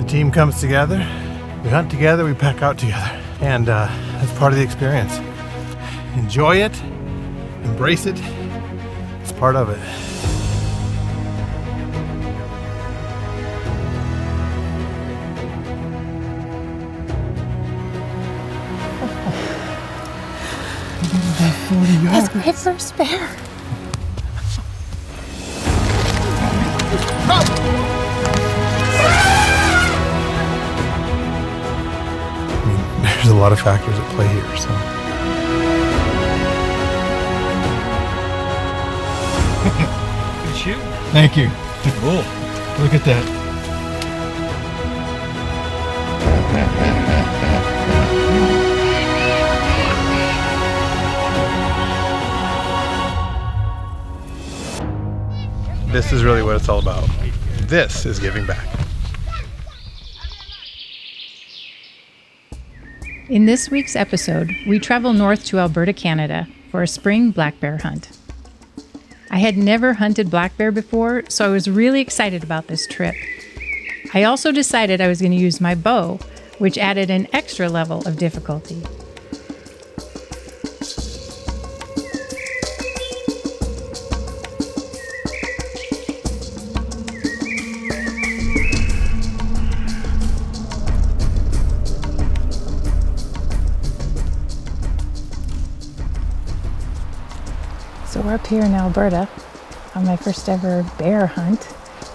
The team comes together, we hunt together, we pack out together. And that's part of the experience. Enjoy it, embrace it, it's part of it. That's great for a spare. I mean, there's a lot of factors at play here, so. Good shoot. Thank you. Cool. Look at that. This is really what it's all about. This is giving back. In this week's episode, we travel north to Alberta, Canada for a spring black bear hunt. I had never hunted black bear before, so I was really excited about this trip. I also decided I was going to use my bow, which added an extra level of difficulty. So we're up here in Alberta on my first ever bear hunt.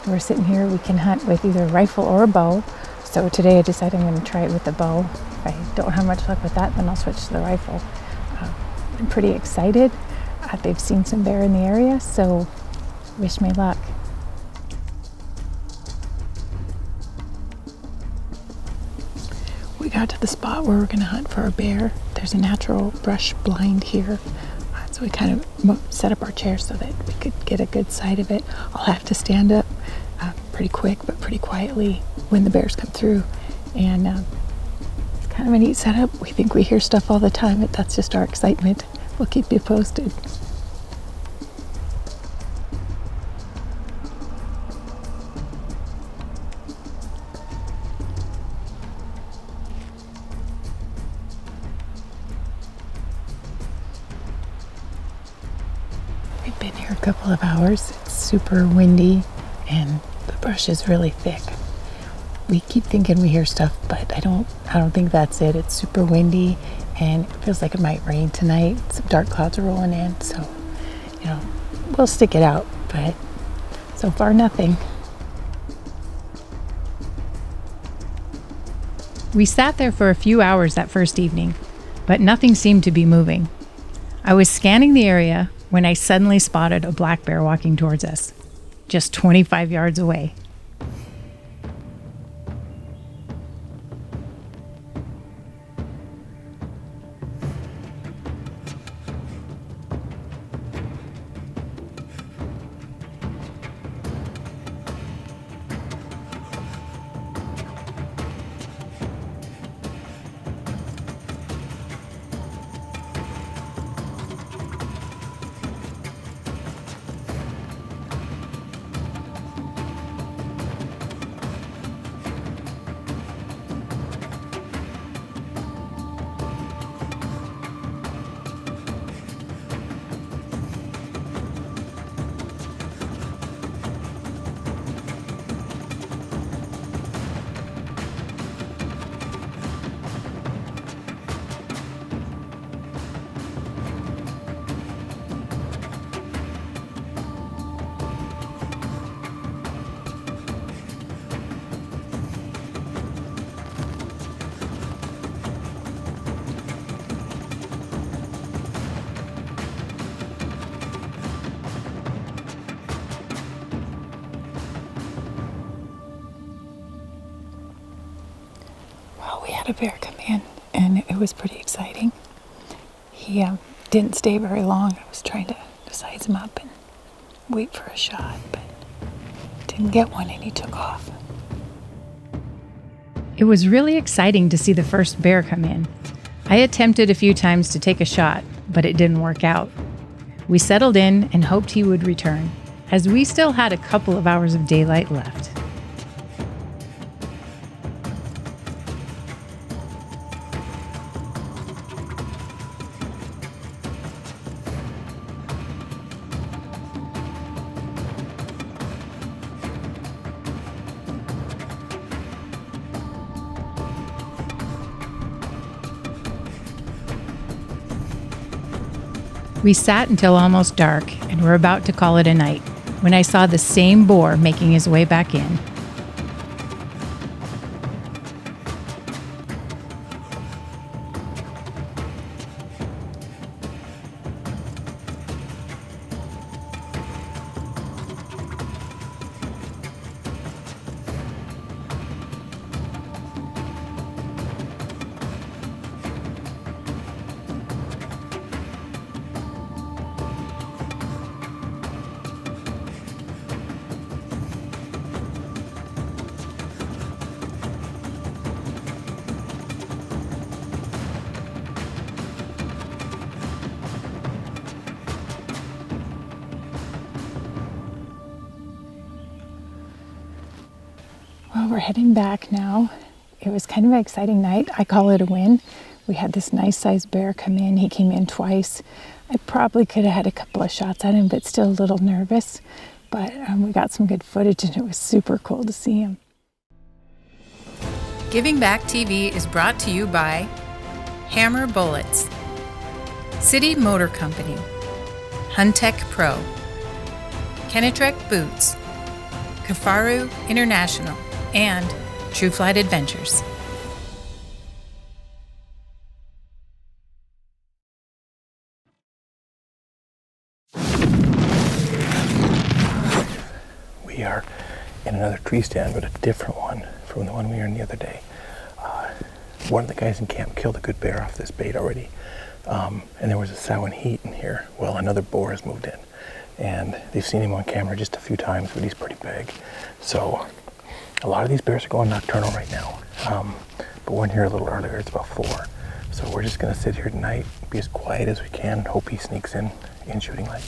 We're sitting here, we can hunt with either a rifle or a bow. So today I decided I'm going to try it with the bow. If I don't have much luck with that, then I'll switch to the rifle. I'm pretty excited. They've seen some bear in the area, so wish me luck. We got to the spot where we're going to hunt for a bear. There's a natural brush blind here. So we kind of set up our chairs so that we could get a good sight of it. I'll have to stand up pretty quick, but pretty quietly when the bears come through. And it's kind of a neat setup. We think we hear stuff all the time, but that's just our excitement. We'll keep you posted. We've been here a couple of hours. It's super windy and the brush is really thick. We keep thinking we hear stuff, but I don't think that's it. It's super windy and it feels like it might rain tonight. Some dark clouds are rolling in, so we'll stick it out, but so far nothing. We sat there for a few hours that first evening, but nothing seemed to be moving. I was scanning the area when I suddenly spotted a black bear walking towards us, just 25 yards away. We had a bear come in and it was pretty exciting. He didn't stay very long. I was trying to size him up and wait for a shot, but didn't get one and he took off. It was really exciting to see the first bear come in. I attempted a few times to take a shot, but it didn't work out. We settled in and hoped he would return, as we still had a couple of hours of daylight left. We sat until almost dark and were about to call it a night when I saw the same boar making his way back in. Well, we're heading back now. It was kind of an exciting night. I call it a win. We had this nice sized bear come in. He came in twice. I probably could have had a couple of shots at him, but still a little nervous. But we got some good footage and it was super cool to see him. Giving Back TV is brought to you by Hammer Bullets, City Motor Company, Huntech Pro, Kenetrek Boots, Kafaru International, and True Flight Adventures. We are in another tree stand, but a different one from the one we were in the other day. One of the guys in camp killed a good bear off this bait already, and there was a sow in heat in here. Well, another boar has moved in, and they've seen him on camera just a few times, but he's pretty big. So a lot of these bears are going nocturnal right now, but one here a little earlier, it's about 4. So we're just gonna sit here tonight, be as quiet as we can, hope he sneaks in shooting light.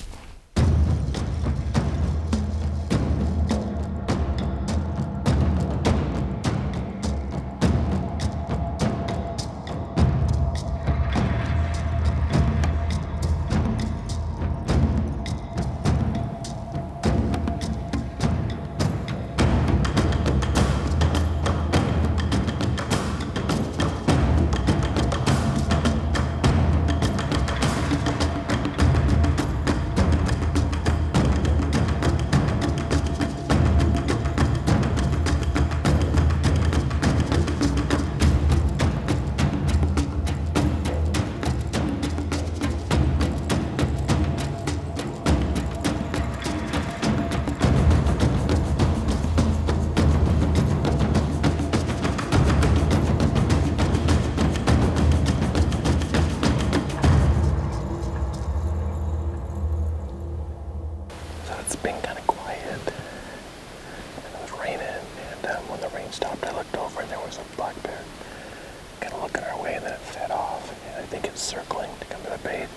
It's been kind of quiet, and it was raining, and when the rain stopped, I looked over and there was a black bear kind of looking our way, and then it fed off, and I think it's circling to come to the bait.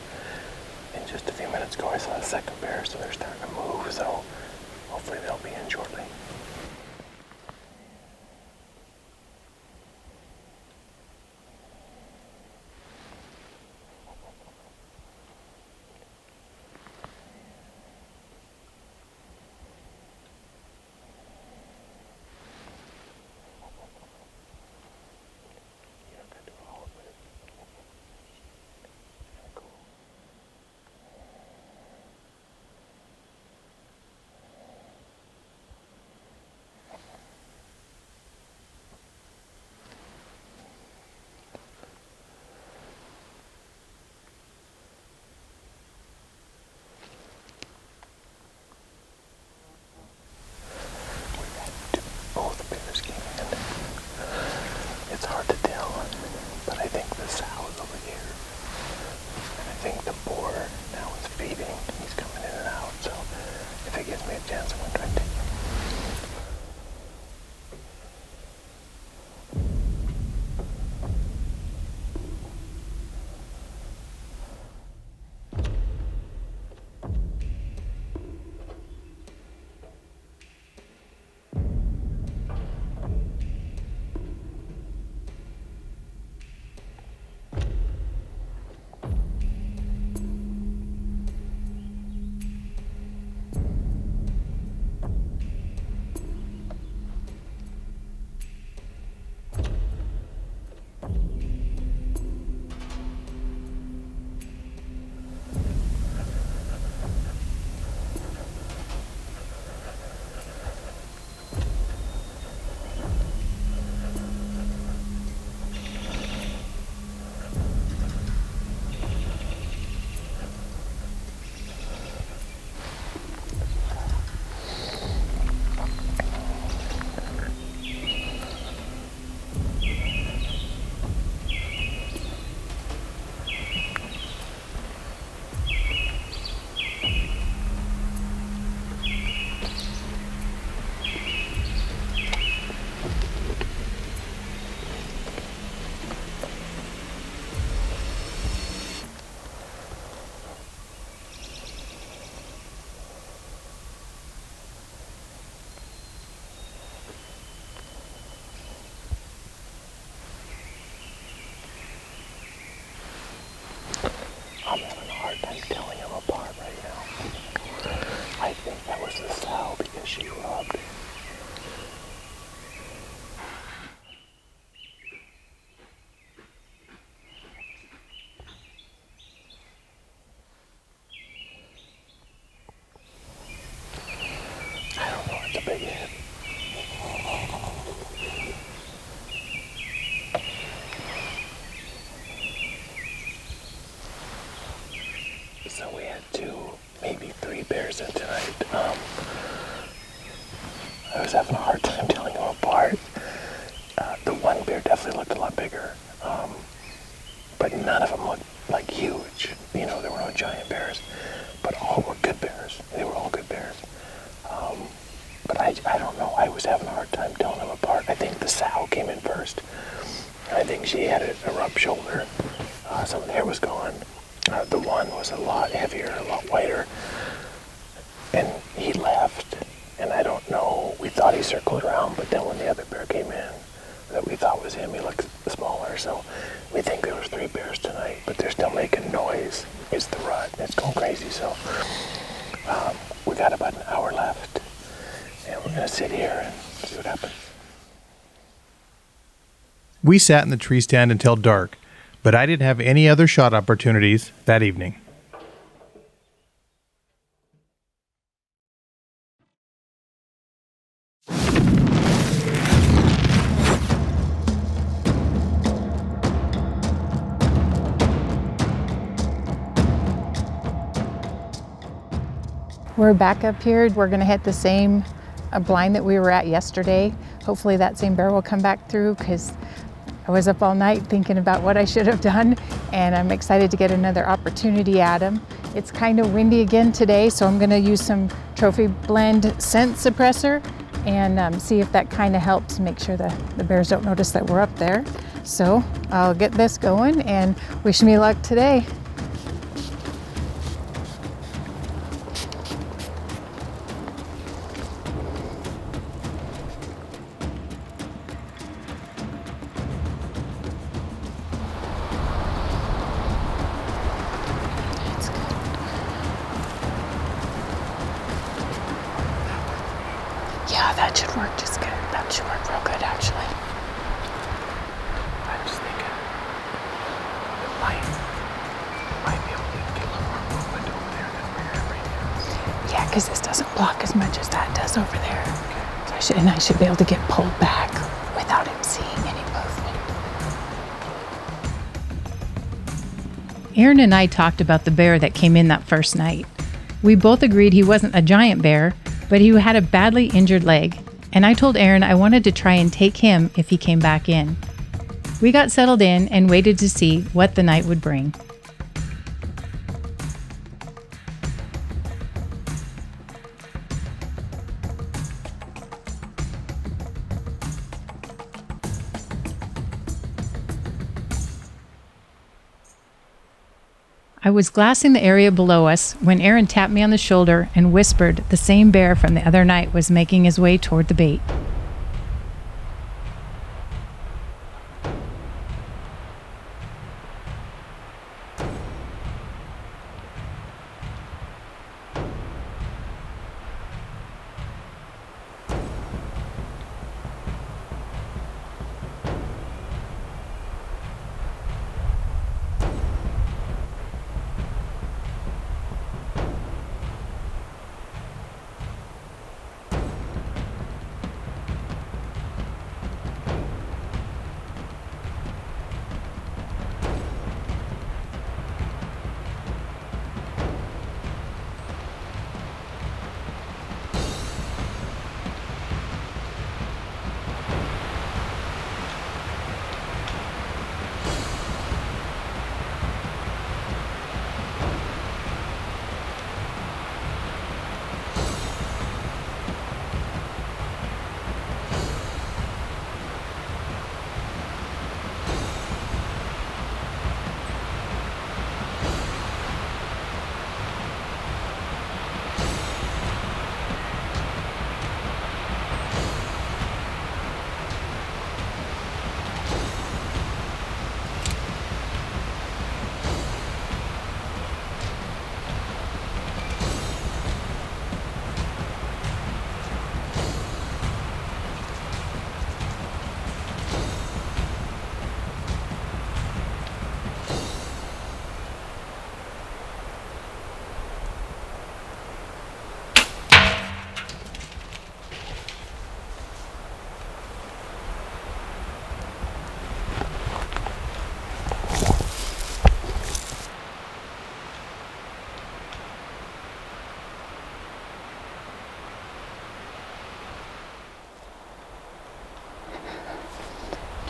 And just a few minutes ago I saw a second bear, so they're starting to move, so hopefully they'll be in shortly. I'm having a hard time telling them apart right now. I think that was the sow because she rubbed. I don't know, it's a big hit. So we had 2, maybe 3 bears in tonight. I was having a hard time telling them apart. The one bear definitely looked a lot bigger, but none of them looked like huge. You know, there were no giant bears, but all were good bears. They were all good bears. But I don't know. I was having a hard time telling them apart. I think the sow came in first. I think she had a rough shoulder. Some of the hair was gone. The one was a lot heavier, a lot whiter, and he left, and I don't know, we thought he circled around, but then when the other bear came in that we thought was him, he looked smaller, so we think there was 3 bears tonight, but they're still making noise. It's the rut, it's going crazy, so we got about an hour left, and we're going to sit here and see what happens. We sat in the tree stand until dark, but I didn't have any other shot opportunities that evening. We're back up here. We're going to hit the same blind that we were at yesterday. Hopefully that same bear will come back through because I was up all night thinking about what I should have done, and I'm excited to get another opportunity at him. It's kind of windy again today, so I'm going to use some Trophy Blend scent suppressor and see if that kind of helps make sure the bears don't notice that we're up there. So I'll get this going and wish me luck today. Yeah, that should work just good. That should work real good, actually. I was thinking it might be able to get a little more movement over there than we're at right now. Yeah, because this doesn't block as much as that does over there. So I should be able to get pulled back without him seeing any movement. Erin and I talked about the bear that came in that first night. We both agreed he wasn't a giant bear, but he had a badly injured leg, and I told Erin I wanted to try and take him if he came back in. We got settled in and waited to see what the night would bring. I was glassing the area below us when Erin tapped me on the shoulder and whispered the same bear from the other night was making his way toward the bait.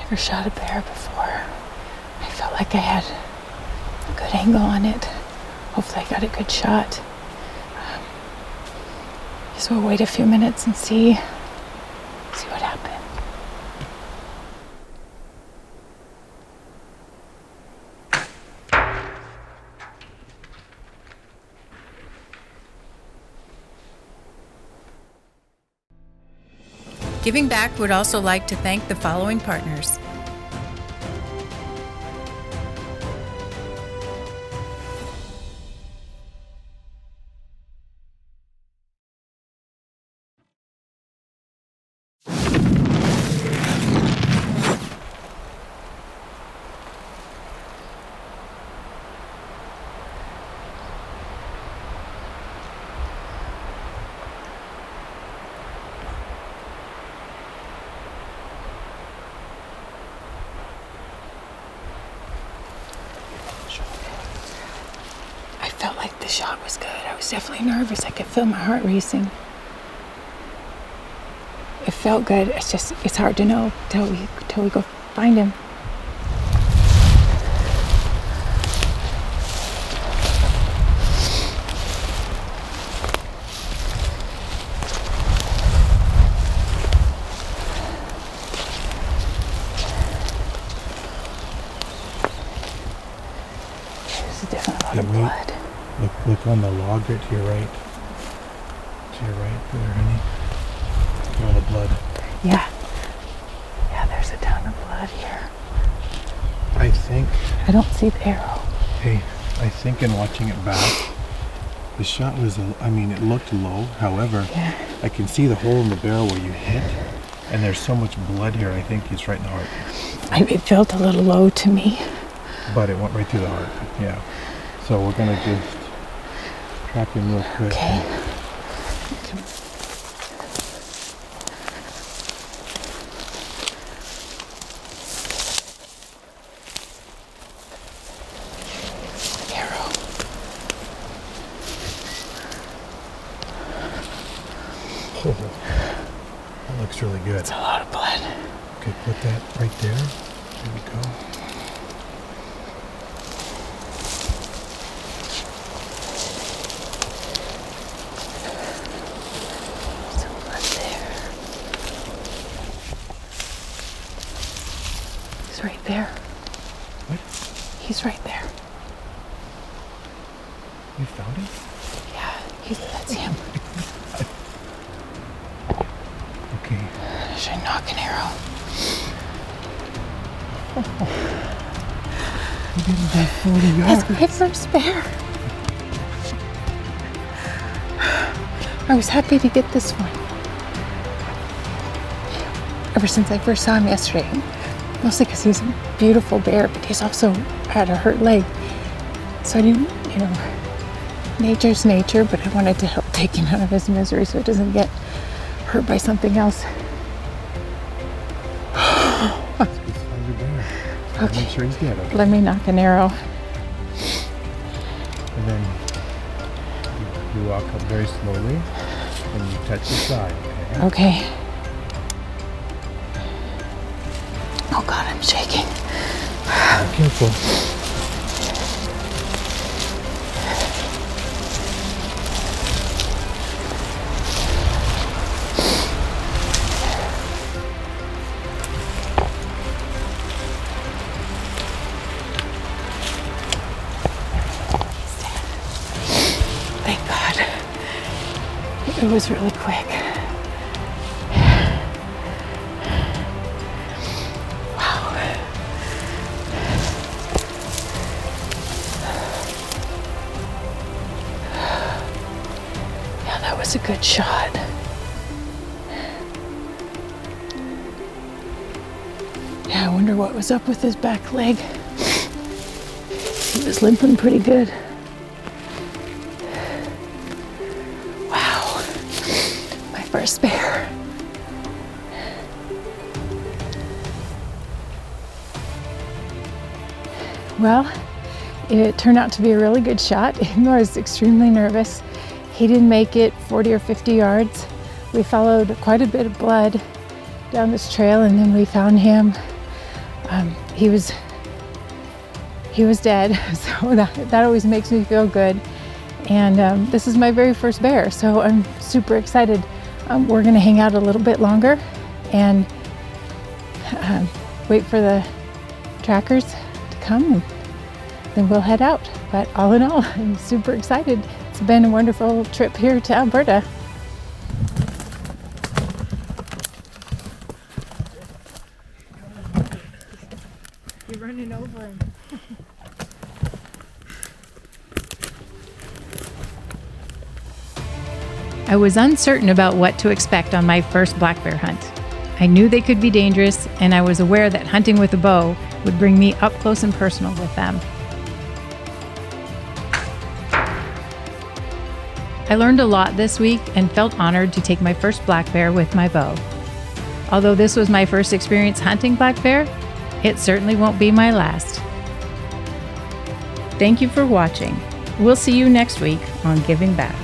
Never shot a bear before. I felt like I had a good angle on it. Hopefully I got a good shot. Guess we'll wait a few minutes and see what happens. Giving Back would also like to thank the following partners: I felt like the shot was good. I was definitely nervous. I could feel my heart racing. It felt good. It's hard to know till we go find him. There's definitely a lot of blood. Look on the log right to your right. To your right there, honey. Look at all the blood. Yeah. Yeah, there's a ton of blood here. I don't see the arrow. Hey, I think in watching it back, the shot was, it looked low. However, Yeah. I can see the hole in the barrel where you hit, and there's so much blood here, I think it's right in the heart. It felt a little low to me. But it went right through the heart, yeah. So we're gonna just trap him real quick. Okay. Arrow. That looks really good. It's a lot of blood. Okay, put that right there. There we go. Some blood there. He's right there. What? He's right there. You found him? Yeah, that's him. Okay. Should I knock an arrow? You didn't go 40 yards. That's my first bear. I was happy to get this one. Ever since I first saw him yesterday. Mostly because he's a beautiful bear, but he's also had a hurt leg. So I didn't, nature's nature, but I wanted to help take him out of his misery so he doesn't get hurt by something else. Okay. Make sure he's dead. Okay. Let me knock an arrow. And then you walk up very slowly and you touch the side. Okay. Okay. Oh God, I'm shaking. Be careful. Thank God. It was really quick. Wow. Yeah, that was a good shot. Yeah, I wonder what was up with his back leg. He was limping pretty good. Wow. My first bear. Well, it turned out to be a really good shot, even though I was extremely nervous. He didn't make it 40 or 50 yards. We followed quite a bit of blood down this trail, and then we found him He was dead, so that always makes me feel good. And this is my very first bear, so I'm super excited. We're gonna hang out a little bit longer and wait for the trackers to come, and then we'll head out. But all in all, I'm super excited. It's been a wonderful trip here to Alberta. You're running over him. I was uncertain about what to expect on my first black bear hunt. I knew they could be dangerous, and I was aware that hunting with a bow would bring me up close and personal with them. I learned a lot this week and felt honored to take my first black bear with my bow. Although this was my first experience hunting black bear, it certainly won't be my last. Thank you for watching. We'll see you next week on Giving Back.